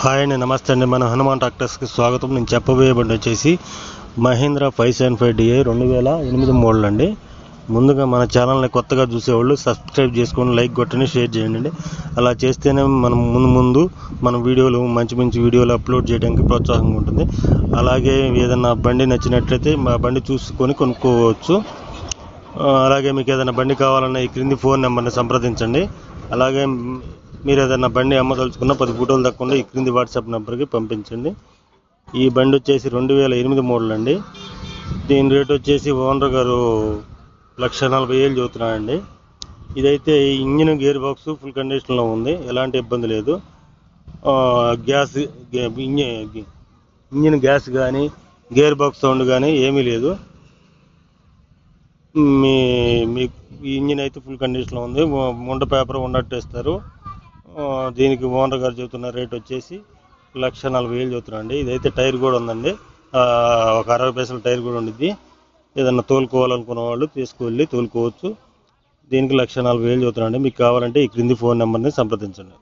Hi అండి, నమస్తే అండి. మన హనుమాన్ ట్రాక్టర్స్కి స్వాగతం. నేను చెప్పబోయే బండి వచ్చేసి మహీంద్రా 575DI 2008 మోడల్ అండి. ముందుగా మన ఛానల్ని కొత్తగా చూసేవాళ్ళు సబ్స్క్రైబ్ చేసుకొని లైక్ కొట్టండి, షేర్ చేయండి. అలా చేస్తేనే మనం ముందు మన వీడియోలు మంచి వీడియోలు అప్లోడ్ చేయడానికి ప్రోత్సాహంగా ఉంటుంది. అలాగే ఏదైనా బండి నచ్చినట్లయితే మా బండి చూసుకొని కొనుక్కోవచ్చు. అలాగే మీకు ఏదైనా బండి కావాలన్నా ఈ క్రింది ఫోన్ నెంబర్ని సంప్రదించండి. అలాగే మీరు ఏదైనా బండి అమ్మదలుచుకున్న 10 ఫోటోలు తక్కువ ఈ క్రింది వాట్సాప్ నెంబర్కి పంపించండి. ఈ బండి వచ్చేసి 2008 మోడల్ అండి. దీని రేట్ వచ్చేసి ఓనర్ గారు 1,40,000 చెబుతున్నారండి. ఇదైతే ఇంజిన్ గేర్ బాక్స్ ఫుల్ కండిషన్లో ఉంది, ఎలాంటి ఇబ్బంది లేదు. ఇంజిన్ గ్యాస్ కానీ గేర్ బాక్స్ సౌండ్ కానీ ఏమీ లేదు. మీ ఇంజిన్ అయితే ఫుల్ కండిషన్లో ఉంది. ముండ పేపర్ ఉన్నట్టు ఇస్తారు. దీనికి ఓనర్ గారు చెబుతున్న రేట్ వచ్చేసి 1,40,000 చెబుతున్నారండి. ఇదైతే టైర్ కూడా ఉందండి, ఒక 60 పైసల టైర్ కూడా ఉండిద్ది. ఏదన్నా తోలుకోవాలనుకున్న వాళ్ళు తీసుకువెళ్ళి తోలుకోవచ్చు. దీనికి 1,40,000 చెబుతున్నారండి. మీకు కావాలంటే ఈ క్రింది ఫోన్ నెంబర్ని సంప్రదించండి.